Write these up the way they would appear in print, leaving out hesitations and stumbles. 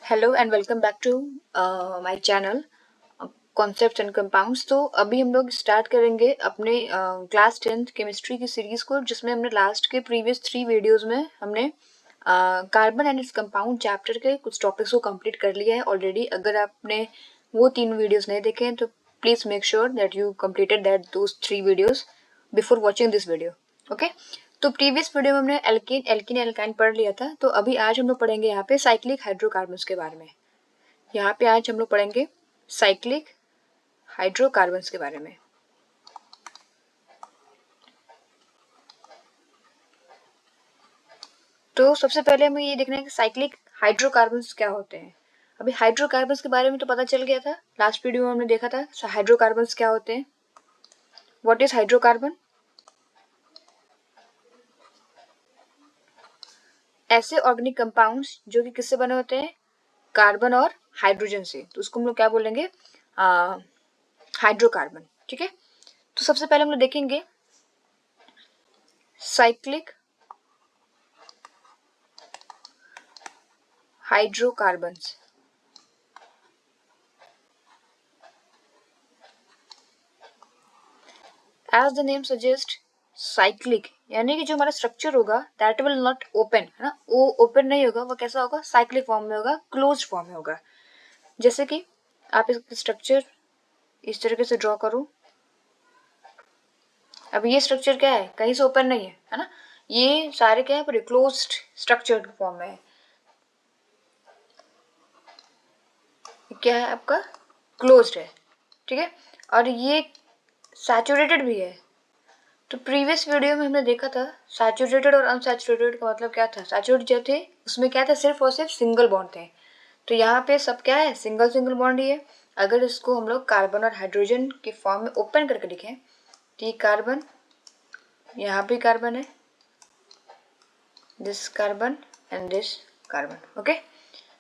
Hello and welcome back to my channel concepts and compounds. तो अभी हम लोग स्टार्ट करेंगे अपने क्लास 10th केमिस्ट्री की सीरीज को, जिसमें हमने लास्ट के प्रीवियस 3 वीडियोस में हमने carbon and its compound chapter के कुछ टॉपिक्स को कंप्लीट कर लिया है ऑलरेडी। अगर आपने वो 3 वीडियोस नहीं देखे हैं तो please make sure that you completed those 3 videos before watching this video. Okay, तो प्रीवियस वीडियो में हमने एल्कीन एल्कीन एल्काइन पढ़ लिया था। तो अभी आज हम लोग पढ़ेंगे यहाँ पे साइक्लिक हाइड्रोकार्बन्स के बारे में। यहाँ पे आज हम लोग पढ़ेंगे साइक्लिक हाइड्रोकार्बन्स के बारे में। तो सबसे पहले हमें ये देखना है कि साइक्लिक हाइड्रोकार्बन्स क्या होते हैं। अभी हाइड्रोकार्बन्स के बारे में तो पता चल गया था, लास्ट वीडियो में हमने देखा था हाइड्रोकार्बन्स क्या होते हैं। What is hydrocarbon? ऐसे ऑर्गेनिक कंपाउंड्स जो कि किससे बने होते हैं? कार्बन और हाइड्रोजन से। तो उसको हम लोग क्या बोलेंगे? हाइड्रोकार्बन। ठीक है, तो सबसे पहले हम लोग देखेंगे cyclic hydrocarbons. As the name suggest, cyclic यानी कि जो हमारा स्ट्रक्चर होगा दैट विल नॉट ओपन, है ना, वो ओपन नहीं होगा, वो कैसा होगा? साइक्लिक फॉर्म में होगा, क्लोज फॉर्म में होगा। जैसे कि आप इस स्ट्रक्चर इस तरीके से ड्रॉ करो। अब ये स्ट्रक्चर क्या है? कहीं से ओपन नहीं है ना, ये सारे क्या है? पूरे क्लोज्ड स्ट्रक्चर फॉर्म में है। क्या है आपका? क्लोज्ड है। ठीक है, और ये सैचुरेटेड भी है। तो प्रीवियस वीडियो में हमने देखा था सैचुरेटेड और अनसैचुरेटेड का मतलब क्या था। सैचुरेटेड जो थे उसमें क्या था? सिर्फ और सिर्फ सिंगल बॉन्ड थे। तो यहाँ पे सब क्या है? सिंगल सिंगल बॉन्ड ही है। अगर इसको हम लोग कार्बन और हाइड्रोजन के फॉर्म में ओपन करके लिखें तो ये कार्बन, यहाँ भी कार्बन है, this carbon and this carbon. Okay,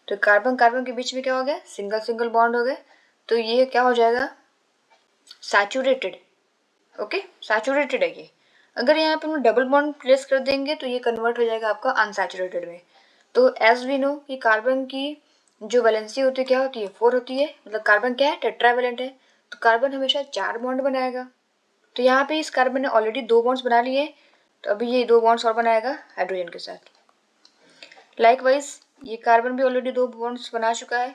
तो कार्बन कार्बन के बीच में क्या हो गया? सिंगल सिंगल बॉन्ड हो गए। तो ये क्या हो जाएगा? सैचुरेटेड। ओके, सैचुरेटेड है ये। अगर यहाँ पे हम डबल बॉन्ड प्लेस कर देंगे तो ये कन्वर्ट हो जाएगा आपका अनसैचुरेटेड में। तो एज वी नो कि कार्बन की जो वैलेंसी होती है क्या होती है? 4 होती है। मतलब कार्बन क्या है? टेट्रावैलेंट है। तो कार्बन हमेशा 4 बॉन्ड बनाएगा। तो यहाँ पे इस कार्बन ने ऑलरेडी 2 बॉन्ड्स बना लिए, तो अभी ये 2 बॉन्ड्स और बनाएगा हाइड्रोजन के साथ। लाइकवाइज ये कार्बन भी ऑलरेडी 2 बॉन्ड्स बना चुका है।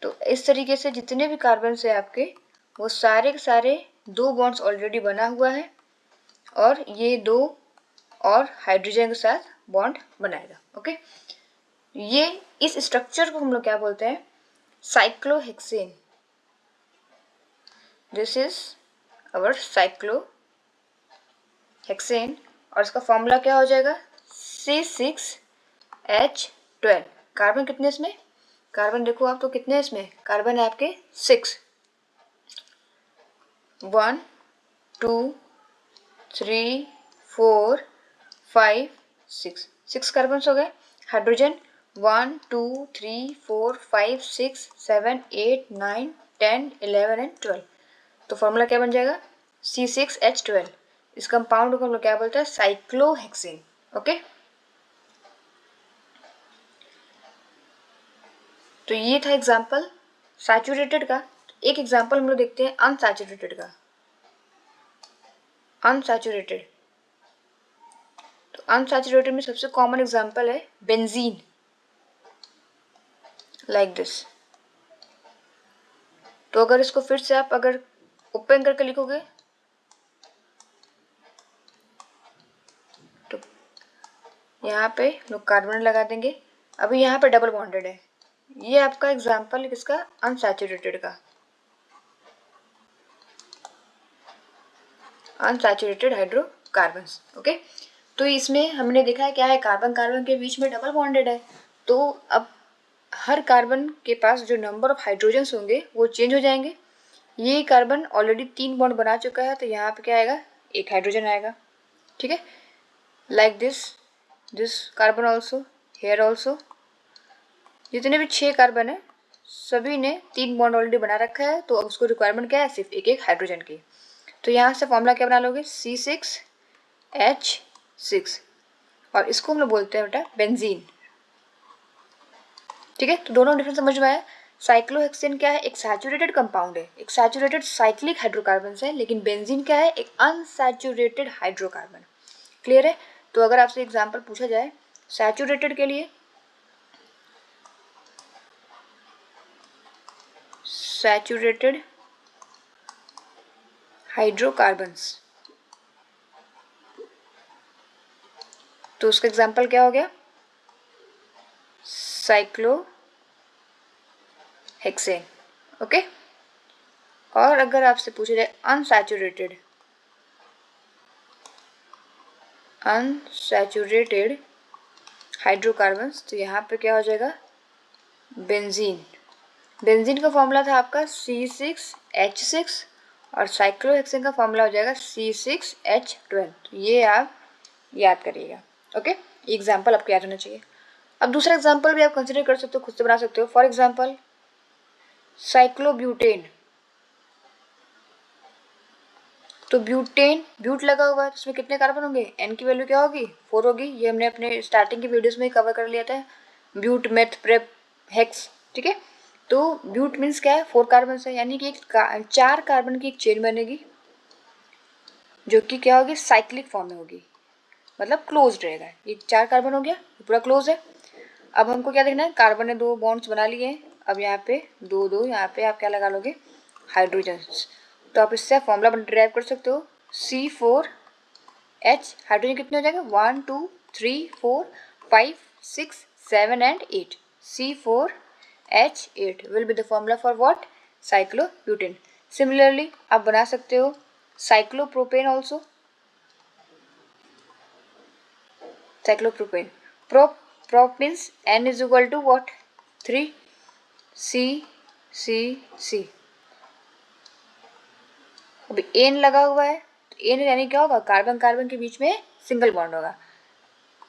तो इस तरीके से जितने भी कार्बन है आपके, वो सारे के सारे 2 बॉन्ड्स ऑलरेडी बना हुआ है, और ये 2 और हाइड्रोजन के साथ बॉन्ड बनाएगा। ओके, ये इस स्ट्रक्चर को हम लोग क्या बोलते हैं? Cyclohexane. This is our cyclohexane, और इसका फॉर्मूला क्या हो जाएगा? C6H12। कार्बन कितने इसमें? कार्बन देखो आप तो कितने इसमें? कार्बन है आपके 6। 1 2 3 4 5 6 6 कार्बन हो गए। Hydrogen 1 2 3 4 5 6 7 8 9 10 11 and 12। तो फॉर्मूला क्या बन जाएगा? C6H12। इस कंपाउंड को हम लोग क्या बोलते हैं? साइक्लोहेक्सेन। ओके, तो ये था एग्जाम्पल सैचुरेटेड का। एक एग्जाम्पल हम लोग देखते हैं अनसैचुरेटेड का। अनसैचुरेटेड, तो अनसैचुरेटेड में सबसे कॉमन एग्जाम्पल है बेंजीन, लाइक दिस। तो अगर इसको फिर से आप अगर ओपन करके लिखोगे तो यहाँ पे लोग कार्बन लगा देंगे। अभी यहाँ पे डबल बॉन्डेड है। ये आपका एग्जाम्पल है किसका? अनसैचुरेटेड का। Unsaturated hydrocarbons. ओके, तो इसमें हमने देखा है क्या है? कार्बन कार्बन के बीच में डबल बॉन्डेड है। तो अब हर कार्बन के पास जो नंबर ऑफ हाइड्रोजन्स होंगे वो चेंज हो जाएंगे। ये कार्बन ऑलरेडी 3 बॉन्ड बना चुका है, तो यहाँ पे क्या आएगा? एक हाइड्रोजन आएगा। ठीक है, like this carbon also, here also. जितने भी 6 कार्बन है सभी ने 3 बॉन्ड ऑलरेडी बना रखा है, तो अब उसको रिक्वायरमेंट क्या है? सिर्फ एक एक हाइड्रोजन की। तो यहाँ से फॉर्मूला क्या बना लोगे? C6H6, और इसको हम लोग बोलते हैं बेटा बेंजीन। ठीक है, तो दोनों डिफरेंस समझ में आया। साइक्लोहेक्सेन क्या है, एक सैचुरेटेड कंपाउंड है, एक सैचुरेटेड साइक्लिक हाइड्रोकार्बन है, लेकिन बेंजीन क्या है, एक अनसैचुरेटेड हाइड्रोकार्बन। क्लियर है। तो अगर आपसे एग्जांपल पूछा जाए सैचुरेटेड के लिए, सैचुरेटेड हाइड्रोकार्बन्स, तो उसका एग्जांपल क्या हो गया, साइक्लोहेक्सेन। ओके। और अगर आपसे पूछा जाए अनसैचुरेटेड, अनसैचुरेटेड हाइड्रोकार्बन्स, तो यहाँ पे क्या हो जाएगा, बेंजीन। बेंजीन का फॉर्मूला था आपका C6H6 और साइक्लोहेक्सेन का फॉर्मूला हो जाएगा C6H12। तो ये आप याद करिएगा। ओके, एग्जाम्पल आपको याद होना चाहिए। अब दूसरा एग्जाम्पल भी आप कंसिडर कर सकते हो, खुद से बना सकते हो। फॉर एग्जाम्पल साइक्लोब्यूटेन, तो ब्यूटेन, ब्यूट लगा हुआ है तो उसमें कितने कार्बन होंगे, एन की वैल्यू क्या होगी, 4 होगी। ये हमने अपने स्टार्टिंग की वीडियोस में कवर कर लिया था, ब्यूट, मेथ, प्रेप, हेक्स। ठीक है, तो ब्यूट मीन्स क्या है, 4 कार्बन है, यानी कि 4 कार्बन की एक चेन बनेगी जो कि क्या होगी, साइक्लिक फॉर्म में होगी, मतलब क्लोज रहेगा। ये 4 कार्बन हो गया, पूरा क्लोज है। अब हमको क्या देखना है, कार्बन ने 2 बॉन्ड्स बना लिए हैं, अब यहाँ पे 2 यहाँ पे आप क्या लगा लोगे, हाइड्रोजन। तो आप इससे फॉर्मूला ड्राइव कर सकते हो, C4H, हाइड्रोजन कितने हो जाएंगे, 1 2 3 4 5 6 7 and 8, C4H8 will be the formula for what, cyclobutane. Similarly आप बना सकते हो cyclopropane also, cyclopropane. prop means N is equal to what, 3 C अभी एन लगा हुआ है तो एन यानी क्या होगा, कार्बन कार्बन के बीच में सिंगल बॉन्ड होगा।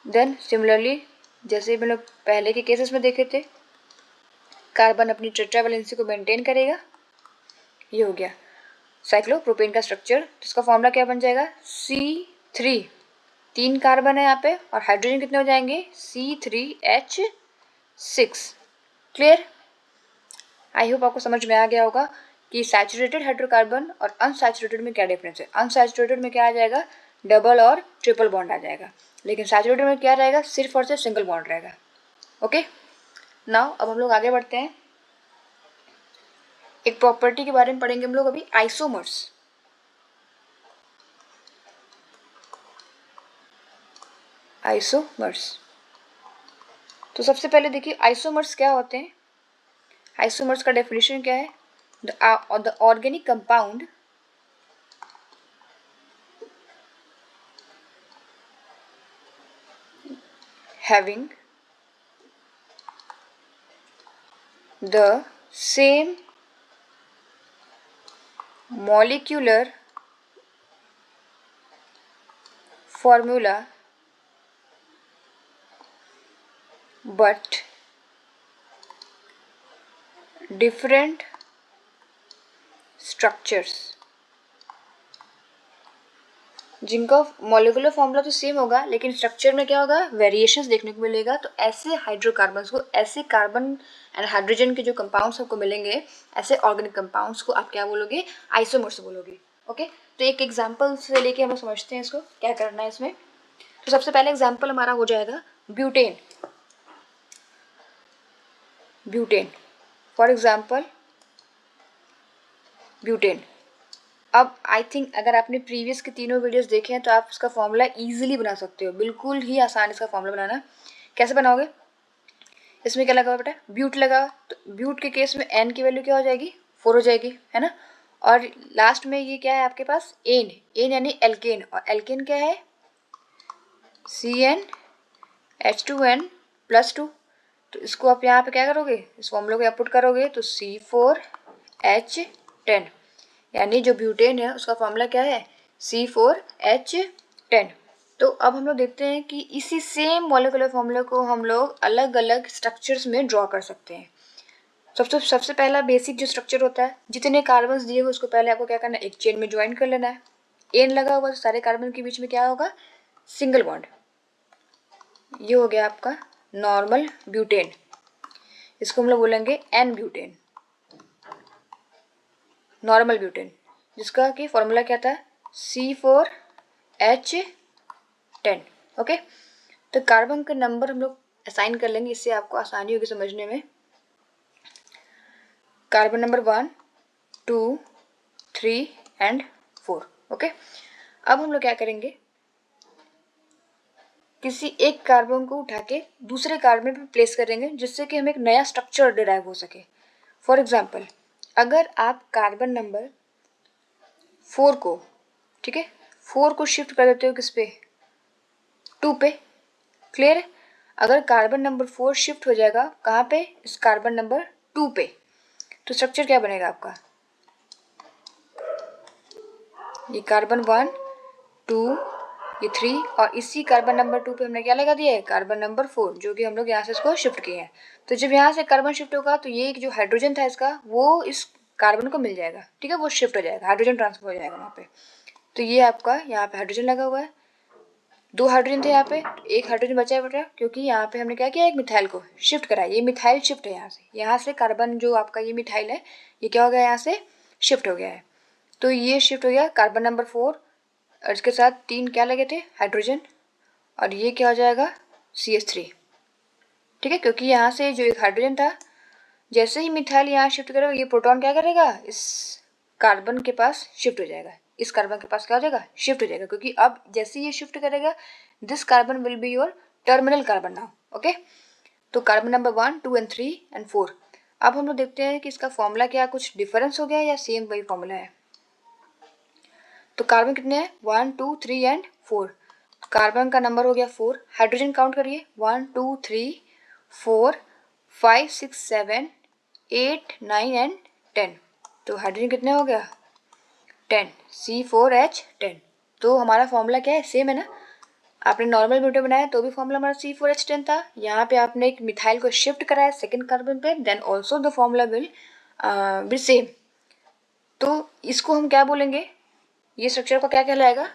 देन सिमिलरली जैसे मैंने पहले के केसेस में देखे थे, कार्बन अपनी टेट्रावैलेंसी को मेंटेन करेगा। ये हो गया साइक्लोप्रोपेन का स्ट्रक्चर, जिसका फॉर्मूला क्या बन जाएगा, C3, 3 कार्बन है यहाँ पे, और हाइड्रोजन कितने हो जाएंगे, C3H6। क्लियर। आई होप आपको समझ में आ गया होगा कि सैचुरेटेड हाइड्रोकार्बन और अनसैचुरेटेड में क्या डिफरेंस है। अनसैचुरेटेड में क्या आ जाएगा, डबल और ट्रिपल बॉन्ड आ जाएगा, लेकिन सैचुरेटेड में क्या रहेगा, सिर्फ और सिर्फ सिंगल बॉन्ड रहेगा। ओके, नाउ अब हम लोग आगे बढ़ते हैं, एक प्रॉपर्टी के बारे में पढ़ेंगे हम लोग अभी, आइसोमर्स। आइसोमर्स, तो सबसे पहले देखिए आइसोमर्स क्या होते हैं। आइसोमर्स का डेफिनेशन क्या है, the organic compound having the same molecular formula but different structures, जिनका मॉलिक्यूलर फॉर्मूला तो सेम होगा लेकिन स्ट्रक्चर में क्या होगा, वेरिएशंस देखने को मिलेगा। तो ऐसे हाइड्रोकार्बन्स को, ऐसे कार्बन एंड हाइड्रोजन के जो कंपाउंड्स आपको मिलेंगे, ऐसे ऑर्गेनिक कंपाउंड्स को आप क्या बोलोगे, आइसोमर्स बोलोगे। ओके, तो एक एग्जांपल से लेके हम लोग समझते हैं इसको क्या करना है इसमें। तो सबसे पहले एग्जांपल हमारा हो जाएगा butane. Butane, for example butane. अब आई थिंक अगर आपने प्रीवियस के तीनों वीडियोस देखे हैं तो आप इसका फॉर्मूला इजीली बना सकते हो, बिल्कुल ही आसान इसका फॉर्मूला बनाना। कैसे बनाओगे, इसमें क्या लगा हुआ बेटा, ब्यूट लगा, तो ब्यूट के केस में एन की वैल्यू क्या हो जाएगी, 4 हो जाएगी, है ना। और लास्ट में ये क्या है आपके पास, एन, एन यानी एल्केन, और एल्केन क्या है, CnH2n+2। तो इसको आप यहाँ पे क्या करोगे, इस फॉर्मूला को पुट करोगे तो C4H10, यानी जो ब्यूटेन है उसका फॉर्मूला क्या है, C4H10। तो अब हम लोग देखते हैं कि इसी सेम मॉलिक्यूलर फॉर्मूला को हम लोग अलग अलग स्ट्रक्चर्स में ड्रॉ कर सकते हैं। सबसे पहला बेसिक जो स्ट्रक्चर होता है, जितने कार्बन दिए हुए उसको पहले आपको क्या करना है, एक चेन में ज्वाइन कर लेना है। एन लगा हुआ तो सारे कार्बन के बीच में क्या होगा, सिंगल बॉन्ड। ये हो गया आपका नॉर्मल ब्यूटेन। इसको हम लोग बोलेंगे एन ब्यूटेन, नॉर्मल ब्यूटेन, जिसका कि फॉर्मूला क्या था C4H10। ओके, तो कार्बन का नंबर हम लोग असाइन कर लेंगे, इससे आपको आसानी होगी समझने में। Carbon number 1, 2, 3 and 4। ओके, अब हम लोग क्या करेंगे, किसी एक कार्बन को उठा के दूसरे कार्बन पे प्लेस करेंगे, जिससे कि हमें एक नया स्ट्रक्चर डिराइव हो सके। फॉर एग्जाम्पल, अगर आप कार्बन नंबर 4 को, ठीक है, 4 को शिफ्ट कर देते हो किस पे, 2 पे, क्लियर है। अगर कार्बन नंबर 4 शिफ्ट हो जाएगा कहाँ पे, इस कार्बन नंबर 2 पे, तो स्ट्रक्चर क्या बनेगा आपका, ये कार्बन 1, 2, ये 3, और इसी कार्बन नंबर 2 पे हमने क्या लगा दिया है, कार्बन नंबर 4, जो कि हम लोग यहाँ से इसको शिफ्ट किए हैं। तो जब यहाँ से कार्बन शिफ्ट होगा तो ये जो हाइड्रोजन था इसका, वो इस कार्बन को मिल जाएगा, ठीक है, वो शिफ्ट हो जाएगा, हाइड्रोजन ट्रांसफर हो जाएगा वहाँ पे। तो ये आपका यहाँ पे हाइड्रोजन लगा हुआ है, 2 हाइड्रोजन थे यहाँ पे, एक हाइड्रोजन बचा बेटा, क्योंकि यहाँ पे हमने क्या किया, एक मिथाइल को शिफ्ट करा, ये मिथाइल शिफ्ट है यहाँ से कार्बन जो आपका ये मिथाइल है, ये क्या हो गया, यहाँ से शिफ्ट हो गया है। तो ये शिफ्ट हो गया कार्बन नंबर 4, और इसके साथ 3 क्या लगे थे, हाइड्रोजन, और ये क्या हो जाएगा, CH3, ठीक है, क्योंकि यहाँ से जो एक हाइड्रोजन था, जैसे ही मिथाइल यहाँ शिफ्ट करेगा, ये प्रोटॉन क्या करेगा, इस कार्बन के पास शिफ्ट हो जाएगा, इस कार्बन के पास क्या हो जाएगा, शिफ्ट हो जाएगा, क्योंकि अब जैसे ये शिफ्ट करेगा, this carbon will be your terminal carbon now. Okay, तो कार्बन नंबर 1, 2 एंड 3 एंड 4। अब हम लोग देखते हैं कि इसका फॉर्मूला क्या, कुछ डिफरेंस हो गया या सेम वही फॉर्मूला है। तो कार्बन कितने हैं, 1, 2, 3 एंड 4। कार्बन का नंबर हो गया 4, हाइड्रोजन काउंट करिए, 1, 2, 3, 4, 5, 6, 7, 8, 9 एंड 10। तो हाइड्रोजन कितने हो गया, 10, C4H10। तो हमारा फॉर्मूला क्या है, सेम है ना। आपने नॉर्मल ब्यूटेन बनाया तो भी फॉर्मूला हमारा C4H10 था, यहाँ पे आपने एक मिथाइल को शिफ्ट कराया सेकेंड कार्बन पे, then also the formula will be same. तो इसको हम क्या बोलेंगे, ये स्ट्रक्चर का क्या कहलाएगा,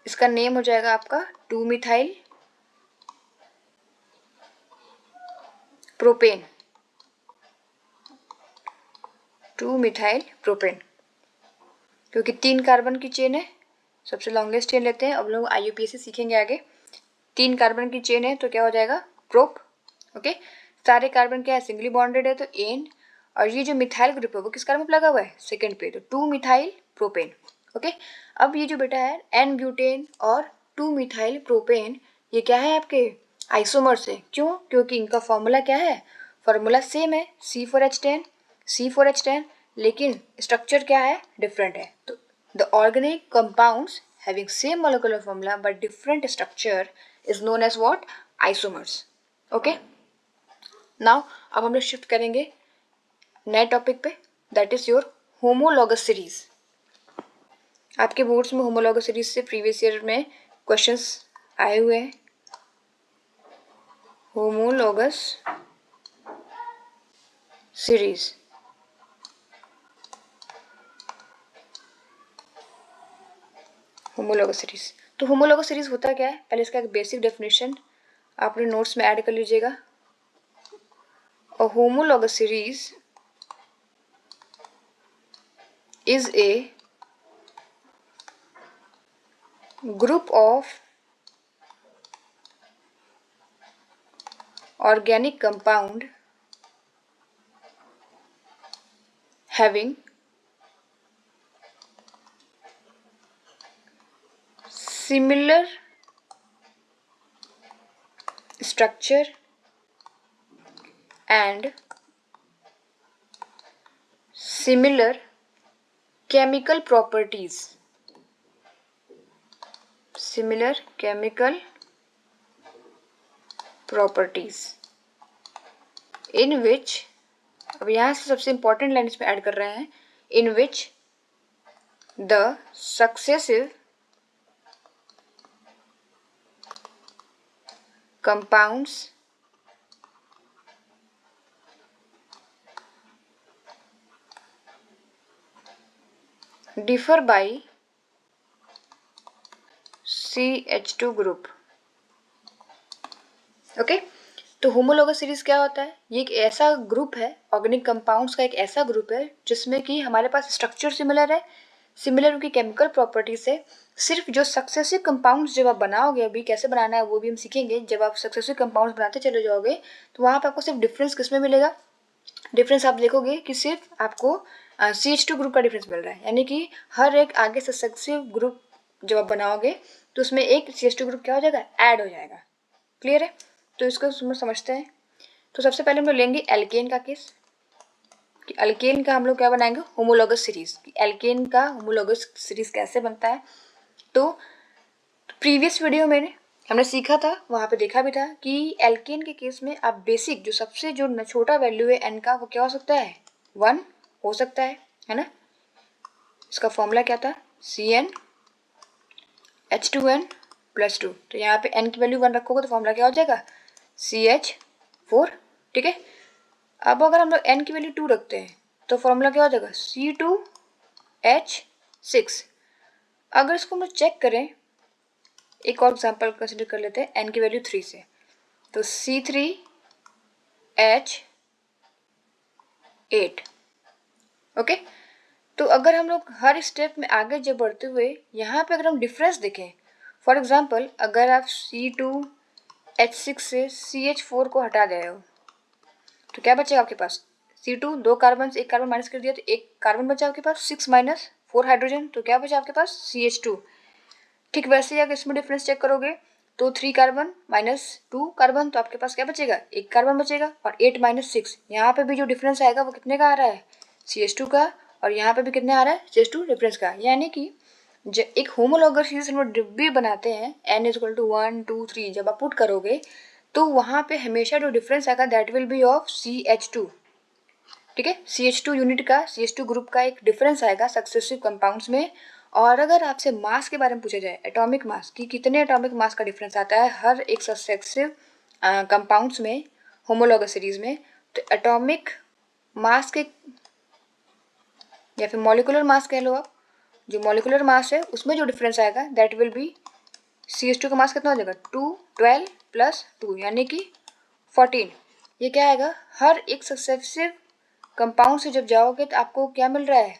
इसका नेम हो जाएगा आपका 2 मिथाइल प्रोपेन, 2 मिथाइल प्रोपेन, क्योंकि 3 कार्बन की चेन है, सबसे लॉन्गेस्ट चेन लेते हैं, अब लोग IUPAC सीखेंगे आगे। 3 कार्बन की चेन है तो क्या हो जाएगा, प्रोप। ओके, सारे कार्बन क्या है, सिंगली बॉन्डेड है तो एन, और ये जो मिथाइल ग्रुप है वो किस कार्बन पे लगा हुआ है, सेकंड पे, तो 2 मिथाइल प्रोपेन। ओके, अब ये जो बेटा है एन ब्यूटेन और 2 मिथाइल प्रोपेन, ये क्या है आपके आइसोमर्स है, क्यों, क्योंकि इनका फॉर्मूला क्या है, फॉर्मूला सेम है, C4H10, C4H10, लेकिन स्ट्रक्चर क्या है, डिफरेंट है। तो the organic compounds having same molecular formula but different structure is known as what, isomers. Okay, now अब हम लोग शिफ्ट करेंगे नए टॉपिक पे, that is your homologous series. आपके बोर्ड्स में होमोलॉगस सीरीज से प्रीवियस ईयर में क्वेश्चंस आए हुए हैं। होमोलॉगस सीरीज, होमोलॉगस सीरीज, तो होमोलॉगस सीरीज होता क्या है, पहले इसका एक बेसिक डेफिनेशन आपने नोट्स में ऐड कर लीजिएगा। A homologous series is a group of organic compound having similar structure and similar chemical properties, similar chemical properties in which, अब यहाँ से सबसे important लाइन इसमें ऐड कर रहे हैं, in which the successive compounds differ by CH2 group. Okay, तो homologous series क्या होता है? ये एक ऐसा ग्रुप है, ऑर्गेनिक कंपाउंड्स का एक ऐसा ग्रुप है जिसमें कि हमारे पास स्ट्रक्चर सिमिलर है, सिमिलर उनकी केमिकल प्रॉपर्टीज से, सिर्फ जो सक्सेसिव कंपाउंड्स जब आप बनाओगे, अभी कैसे बनाना है वो भी हम सीखेंगे, जब आप सक्सेसिव कंपाउंड्स बनाते चले जाओगे तो वहाँ पर आपको सिर्फ डिफरेंस किस में मिलेगा? डिफरेंस आप देखोगे कि सिर्फ आपको CH2 ग्रुप का डिफरेंस मिल रहा है, यानी कि हर एक आगे सक्सेसिव ग्रुप जब आप बनाओगे तो उसमें एक CH2 ग्रुप क्या हो जाएगा? ऐड हो जाएगा। क्लियर है? तो इसको समझते हैं। तो सबसे पहले हम लोग लेंगे एल्केन का केस, कि एल्केन का हम लोग क्या बनाएंगे? Homologous series. एल्केन का होमोलोगस सीरीज कैसे बनता है? तो प्रीवियस वीडियो में हमने सीखा था, वहाँ पे देखा भी था कि एल्केन के केस में आप बेसिक जो सबसे जो छोटा वैल्यू है एन का, वो क्या हो सकता है? 1 हो सकता है ना? इसका फॉर्मूला क्या था? CnH2n+2। तो यहाँ पे n की वैल्यू 1 रखोगे तो फॉर्मूला क्या हो जाएगा? CH4। ठीक है। अब अगर हम लोग n की वैल्यू 2 रखते हैं तो फॉर्मूला क्या हो जाएगा? C2H6। अगर इसको हम लोग चेक करें, एक और एग्जांपल कंसिडर कर लेते हैं n की वैल्यू 3 से, तो C3H8। ओके। तो अगर हम लोग हर स्टेप में आगे जब बढ़ते हुए यहाँ पे अगर हम डिफरेंस देखें, फॉर एग्जांपल अगर आप C2H6 से CH4 को हटा दे रहे हो तो क्या बचेगा आपके पास? C2 दो कार्बन, एक कार्बन माइनस कर दिया तो एक कार्बन बचा आपके पास, 6 माइनस 4 हाइड्रोजन, तो क्या बचा आपके पास? CH2। ठीक वैसे ही अगर इसमें डिफरेंस चेक करोगे तो 3 कार्बन माइनस 2 कार्बन, तो आपके पास क्या बचेगा? एक कार्बन बचेगा। और 8 माइनस 6, यहाँ पे भी जो डिफरेंस आएगा वो कितने का आ रहा है? CH2 का। और यहाँ पे भी कितने आ रहा है? CH2 डिफरेंस का। यानी कि एक होमोलॉगस सीरीज हम लोग जब भी बनाते हैं n = 1 2 3 जब आप पुट करोगे तो वहाँ पे हमेशा जो डिफरेंस आएगा that will be of CH2। ठीक है, CH2 यूनिट का, CH2 ग्रुप का एक डिफरेंस आएगा सक्सेसिव कंपाउंड्स में। और अगर आपसे मास के बारे में पूछा जाए, एटॉमिक मास, कि कितने एटॉमिक मास का डिफरेंस आता है हर एक सक्सेसिव कंपाउंड्स में होमोलॉगस सीरीज में, तो एटॉमिक मास के या फिर मॉलिकुलर मास कह लो आप, जो मॉलिकुलर मास है उसमें जो डिफरेंस आएगा दैट विल बी CH2 का मास कितना हो जाएगा? 12 + 2 यानी कि 14। ये क्या आएगा? हर एक सक्सेसिव कंपाउंड से जब जाओगे तो आपको क्या मिल रहा है?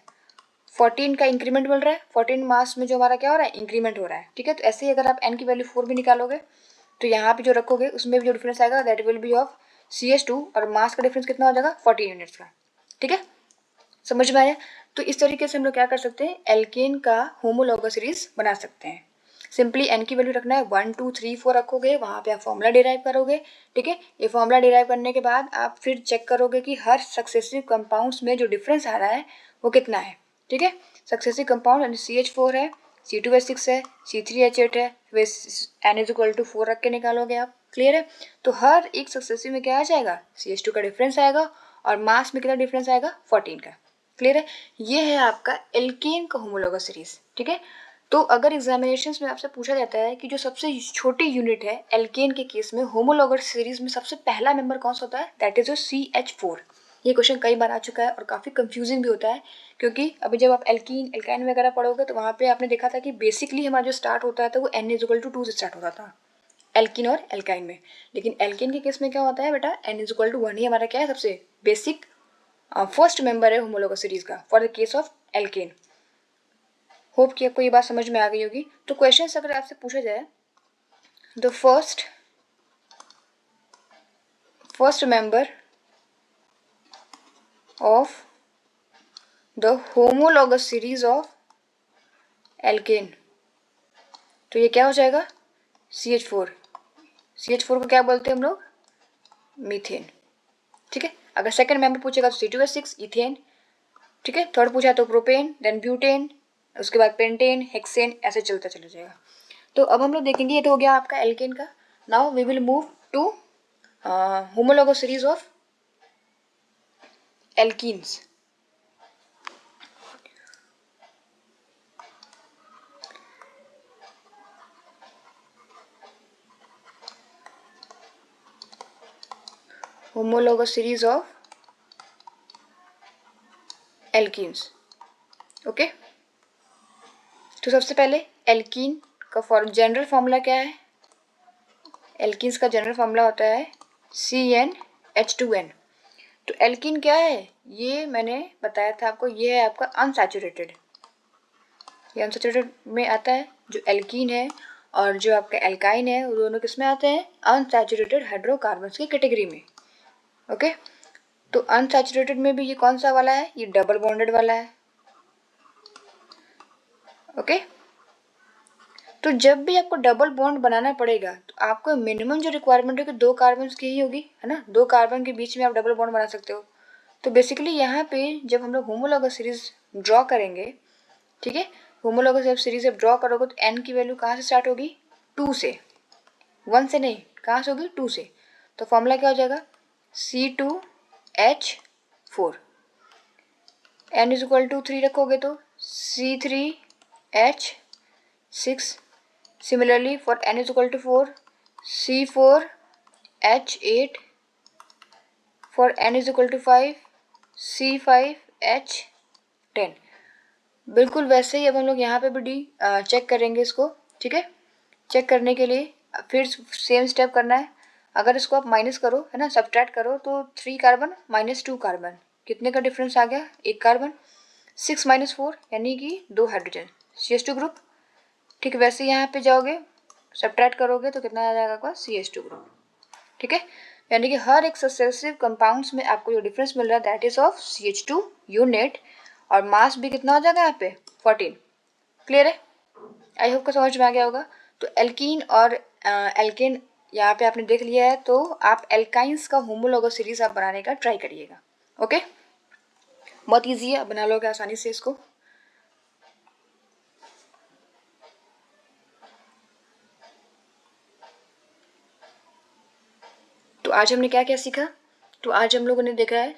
14 का इंक्रीमेंट मिल रहा है। 14 मास में जो हमारा क्या हो रहा है? इंक्रीमेंट हो रहा है। ठीक है। तो ऐसे ही अगर आप n की वैल्यू 4 भी निकालोगे तो यहाँ पे जो रखोगे उसमें भी जो डिफरेंस आएगा that will be of CH2 और मास का डिफरेंस कितना हो जाएगा? 14 यूनिट्स का। ठीक है, समझ में आया? तो इस तरीके से हम लोग क्या कर सकते हैं? एल्केन का होमोलॉगस सीरीज बना सकते हैं। सिंपली n की वैल्यू रखना है, 1 2 3 4 रखोगे, वहाँ पे आप फॉर्मूला डिराइव करोगे। ठीक है, ये फॉर्मूला डिराइव करने के बाद आप फिर चेक करोगे कि हर सक्सेसिव कंपाउंड्स में जो डिफरेंस आ रहा है वो कितना है। ठीक है, सक्सेसिव कंपाउंड यानी CH4 है, C2H6 है, C3H8 है, वे n = 4 रख के निकालोगे आप। क्लियर है? तो हर एक सक्सेसिव में क्या आ जाएगा? CH2 का डिफरेंस आएगा और मास में कितना डिफरेंस आएगा? 14 का। क्लियर है? ये है आपका एल्केन का होमोलॉगस सीरीज। ठीक है, तो अगर एग्जामिनेशंस में आपसे पूछा जाता है कि जो सबसे छोटी यूनिट है एल्केन के केस में होमोलॉगस सीरीज में सबसे पहला मेंबर कौन सा होता है? That is CH4। ये क्वेश्चन कई बार आ चुका है और काफ़ी कंफ्यूजिंग भी होता है, क्योंकि अभी जब आप एल्कीन एल्काइन वगैरह पढ़ोगे तो वहाँ पे आपने देखा था कि बेसिकली हमारा जो स्टार्ट होता था वो n = 2 से स्टार्ट होता था एल्किन और एल्काइन में। लेकिन एल्केन के केस में क्या होता है बेटा? n = 1 ही हमारा क्या है? सबसे बेसिक फर्स्ट मेंबर है होमोलॉगस सीरीज का for the case of alkene. Hope कि आपको ये बात समझ में आ गई होगी। तो क्वेश्चन अगर आपसे पूछा जाए, the first member of the homologous series of alkene, तो ये क्या हो जाएगा? CH4। CH4 को क्या बोलते हैं हम लोग? मीथेन। ठीक है, अगर सेकंड मेंबर पूछेगा तो C2H6 इथेन। ठीक है, थर्ड पूछा तो प्रोपेन, देन ब्यूटेन, उसके बाद पेंटेन, हेक्सेन, ऐसे चलता चला जाएगा। तो अब हम लोग देखेंगे, ये तो हो गया आपका एल्केन का। Now we will move to homologous series of alkenes. Homologous series of alkenes. Okay, तो सबसे पहले एल्कीन का जनरल फॉर्मूला क्या है? एल्कीन्स का जनरल फॉर्मूला होता है CnH2n। तो एल्कीन क्या है, ये मैंने बताया था आपको, ये है आपका अनसैचुरेटेड, ये अनसैचुरेटेड में आता है। जो एल्कीन है और जो आपका एल्काइन है वो दोनों किस में आते हैं, अनसैचुरेटेड हाइड्रोकार्बन्स की कैटेगरी में। ओके, तो अनसैचुरेटेड में भी ये कौन सा वाला है, ये डबल बॉन्डेड वाला है। ओके, तो जब भी आपको डबल बॉन्ड बनाना पड़ेगा तो आपको मिनिमम जो रिक्वायरमेंट है कि 2 कार्बन की ही होगी, है ना, 2 कार्बन के बीच में आप डबल बॉन्ड बना सकते हो। तो बेसिकली यहाँ पे जब हम लोग होमोलॉगस सीरीज ड्रॉ करेंगे, ठीक है, होमोलॉगस जब सीरीज जब ड्रॉ करोगे तो n की वैल्यू कहाँ से स्टार्ट होगी, 2 से, 1 से नहीं, कहाँ से होगी, 2 से। तो फॉर्मूला क्या हो जाएगा, C2H4, n is equal to 3 रखोगे तो C3H6, similarly for n is equal to 4, C4H8, for n is equal to 5, C5H10। बिल्कुल वैसे ही अब हम लोग यहाँ पे भी चेक करेंगे इसको, ठीक है। चेक करने के लिए फिर सेम स्टेप करना है। अगर इसको आप माइनस करो, है ना, सब्ट्रैक्ट करो, तो 3 कार्बन माइनस 2 कार्बन, कितने का डिफरेंस आ गया, 1 कार्बन। 6 माइनस 4 यानी कि 2 हाइड्रोजन, CH2 ग्रुप। ठीक, वैसे यहाँ पे जाओगे सब्ट्रैक्ट करोगे तो कितना आ जाएगा आपका, CH2 ग्रुप। ठीक है, यानी कि हर एक सक्सेसिव कंपाउंड्स में आपको जो डिफरेंस मिल रहा है that is of CH2 unit, और मास भी कितना हो जाएगा यहाँ पे, 14। क्लियर है, आई होप को समझ में आ गया होगा। तो एल्कीन और एल्केन यहाँ पे आपने देख लिया है, तो आप एल्काइंस का होमोलॉगस सीरीज आप बनाने का ट्राई करिएगा। ओके, बहुत ईजी है, बना लोगे आसानी से इसको। तो आज हमने क्या क्या सीखा, तो आज हम लोगों ने देखा है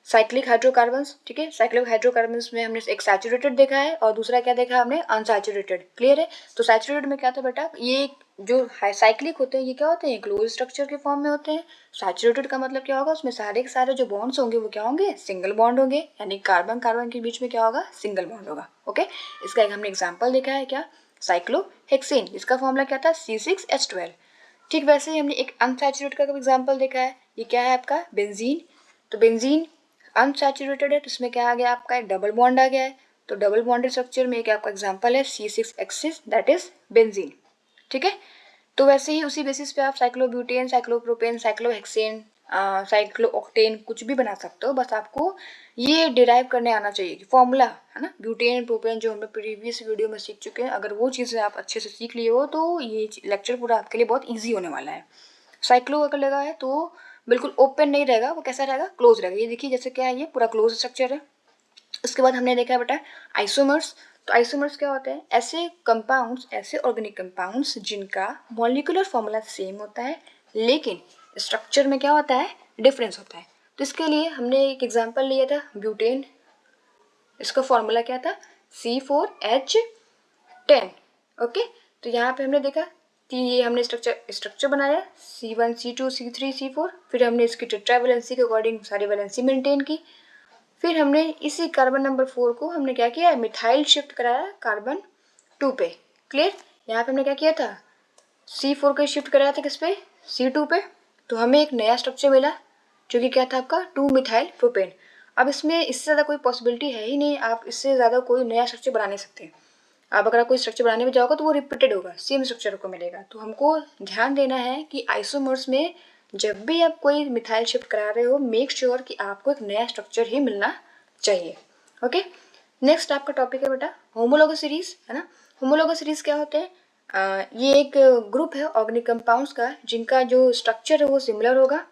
साइक्लिक हाइड्रोकार्बन्स। ठीक है, साइक्लिक हाइड्रोकार्बन्स में हमने एक सैचुरेटेड देखा है और दूसरा क्या देखा है हमने, अनसैचुरेटेड। क्लियर है, तो सैचुरेटेड में क्या था बेटा, ये जो साइक्लिक होते हैं ये क्या होते हैं, क्लोज स्ट्रक्चर के फॉर्म में होते हैं। सैचुरेटेड का मतलब क्या होगा, उसमें सारे के सारे जो बॉन्ड्स होंगे वो क्या होंगे, सिंगल बॉन्ड होंगे, यानी कार्बन कार्बन के बीच में क्या होगा, सिंगल बॉन्ड होगा। ओके, इसका एक हमने एग्जाम्पल देखा है क्या, साइक्लोहेक्सेन, इसका फॉर्मूला क्या था, C6H12। ठीक वैसे ही हमने एक अनसैचुरेटेड का एग्जाम्पल देखा है, ये क्या है आपका, बेंजीन। तो बेंजीन अनसैचुरेटेड है, तो इसमें क्या आ गया आपका, एक डबल बॉन्ड आ गया है। तो डबल बॉन्डेड स्ट्रक्चर में एक आपका एग्जांपल है C6H6, दैट इज बेंजीन। ठीक है, तो वैसे ही उसी बेसिस पे आप साइक्लोब्यूटेन, साइक्लोप्रोपेन, साइक्लोहेक्सेन, साइक्लोऑक्टेन कुछ भी बना सकते हो। बस आपको ये डिराइव करने आना चाहिए कि फॉर्मूला, है ना, ब्यूटेन प्रोपेन जो हम लोग प्रीवियस वीडियो में सीख चुके हैं, अगर वो चीज़ें आप अच्छे से सीख लिए हो तो ये लेक्चर पूरा आपके लिए बहुत ईजी होने वाला है। साइक्लो अगर लगा है तो बिल्कुल ओपन नहीं रहेगा, वो कैसा रहेगा, क्लोज रहेगा। ये देखिए जैसे क्या है, ये पूरा क्लोज स्ट्रक्चर है। उसके बाद हमने देखा बेटा आइसोमर्स। तो आइसोमर्स क्या होते हैं, ऐसे कंपाउंड्स, ऐसे ऑर्गेनिक कंपाउंड्स जिनका मॉलिक्यूलर फॉर्मूला सेम होता है लेकिन स्ट्रक्चर में क्या होता है, डिफरेंस होता है। तो इसके लिए हमने एक एग्जांपल लिया था ब्यूटेन, इसका फॉर्मूला क्या था, C4H10। ओके, तो यहाँ पे हमने देखा कि ये हमने स्ट्रक्चर बनाया C1 C2 C3 C4, फिर हमने इसकी टेट्रा वैलेंसी के अकॉर्डिंग सारी वैलेंसी मेंटेन की। फिर हमने इसी कार्बन नंबर 4 को हमने क्या किया, मिथाइल शिफ्ट कराया कार्बन 2 पे। क्लियर, यहाँ पे हमने क्या किया था, C4 को शिफ्ट कराया था किस पे, C2 पे। तो हमें एक नया स्ट्रक्चर मिला जो कि क्या था आपका 2 मिथाइल प्रोपेन। अब इसमें इससे ज़्यादा कोई पॉसिबिलिटी है ही नहीं, आप इससे ज़्यादा कोई नया स्ट्रक्चर बना नहीं सकते। आप अगर कोई स्ट्रक्चर बनाने में जाओगे तो वो रिपीटेड होगा, सेम स्ट्रक्चर को मिलेगा। तो हमको ध्यान देना है कि आइसोमर्स में जब भी आप कोई मिथाइल शिफ्ट करा रहे हो, मेक श्योर कि आपको एक नया स्ट्रक्चर ही मिलना चाहिए। ओके, नेक्स्ट आपका टॉपिक है बेटा होमोलॉगस सीरीज, है ना। होमोलॉगस सीरीज क्या होते हैं, ये एक ग्रुप है ऑर्गेनिक कंपाउंड्स का जिनका जो स्ट्रक्चर है वो सिमिलर होगा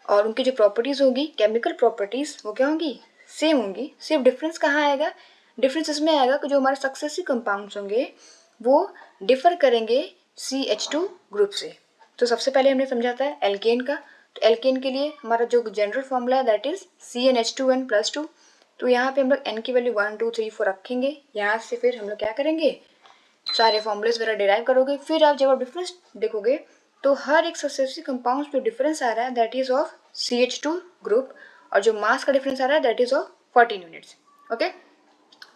और उनकी जो प्रॉपर्टीज़ होगी, केमिकल प्रॉपर्टीज़, वो क्या होंगी, सेम होंगी। सिर्फ डिफरेंस कहाँ आएगा, डिफरेंस इसमें आएगा कि जो हमारे सक्सेसिव कंपाउंड्स होंगे वो डिफर करेंगे CH2 ग्रुप से। तो सबसे पहले हमने समझा था एल्केन का। तो एल्केन के लिए हमारा जो जनरल फॉर्मूला है दैट इज CnH2n+2। तो यहाँ पे हम लोग n की वैल्यू 1 2 3 4 रखेंगे। यहाँ से फिर हम लोग क्या करेंगे, सारे फॉर्मूलेस वगैरह डिराइव करोगे। फिर आप जब आप डिफरेंस देखोगे तो हर एक सक्सेसिव कंपाउंड पे डिफरेंस आ रहा है that is of CH2 group, और जो मास का डिफरेंस आ रहा है that is of 14 units. Okay,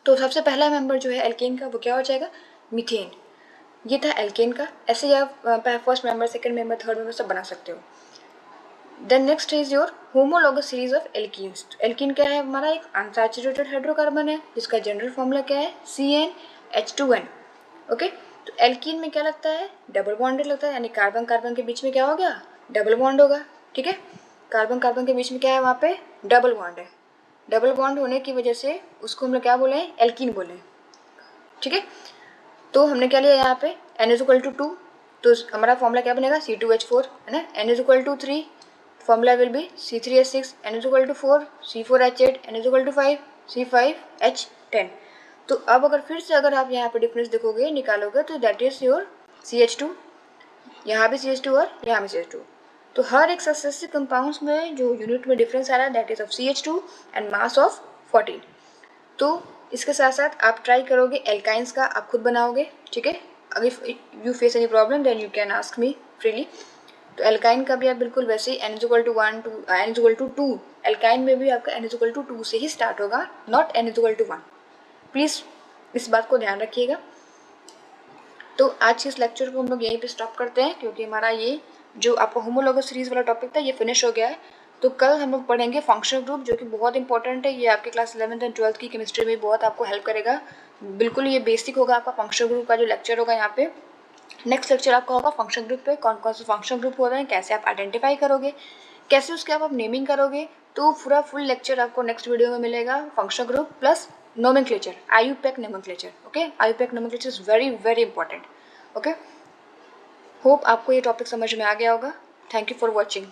तो सबसे पहला मेंबर जो है एल्केन का वो क्या हो जाएगा, मीथेन। ये था एल्केन का। ऐसे ही आप first member, second member, third member सब बना सकते हो। Then next is your homologous series of alkenes. Alkene क्या है हमारा, एक अनसैचुरेटेड हाइड्रोकार्बन है जिसका जनरल फॉर्मूला क्या है, CnH2n। ओके, तो एल्कीन में क्या लगता है, डबल बॉन्डेड लगता है, यानी कार्बन कार्बन के बीच में क्या हो गया, डबल बॉन्ड होगा। ठीक है, कार्बन कार्बन के बीच में क्या है, वहाँ पे डबल बॉन्ड है। डबल बॉन्ड होने की वजह से उसको हम लोग क्या बोले, एल्कीन बोले। ठीक है, तो हमने क्या लिया यहाँ पे N=2, तो हमारा फॉर्मूला क्या बनेगा, C2H4 है ना। N=3, formula will B C3H6, N=4, C4H8, N=5, C5H10। तो अब अगर फिर से अगर आप यहाँ पे डिफरेंस देखोगे, निकालोगे, तो दैट इज योर CH2, यहाँ भी CH2 और यहाँ भी CH2। तो हर एक सक्सेसिव कंपाउंड्स में जो यूनिट में डिफरेंस आ रहा है that is of CH2 and mass of 14। तो इसके साथ साथ आप ट्राई करोगे एल्काइंस का, आप खुद बनाओगे। ठीक है, अगर you face any problem then you can ask me freely. तो एल्काइन का भी आप बिल्कुल वैसे ही N=2, एल्काइन में भी आपका N=2 से ही स्टार्ट होगा, नॉट N=1। प्लीज़ इस बात को ध्यान रखिएगा। तो आज के इस लेक्चर को हम लोग यहीं पे स्टॉप करते हैं, क्योंकि हमारा ये जो आपका होमोलॉगस सीरीज वाला टॉपिक था ये फिनिश हो गया है। तो कल हम लोग पढ़ेंगे फंक्शनल ग्रुप, जो कि बहुत इंपॉर्टेंट है। ये आपके क्लास 11th एंड 12th की केमिस्ट्री में बहुत आपको हेल्प करेगा। बिल्कुल ये बेसिक होगा आपका फंक्शनल ग्रुप का जो लेक्चर होगा यहाँ पे। नेक्स्ट लेक्चर आपका होगा फंक्शन ग्रुप पे, कौन कौन से फंक्शन ग्रुप हो रहे हैं, कैसे आप आइडेंटिफाई करोगे, कैसे उसके आप नेमिंग करोगे। तो पूरा फुल लेक्चर आपको नेक्स्ट वीडियो में मिलेगा, function group plus nomenclature, IUPAC nomenclature. Okay, IUPAC nomenclature is very very important. Okay, hope आपको ये टॉपिक समझ में आ गया होगा। Thank you for watching.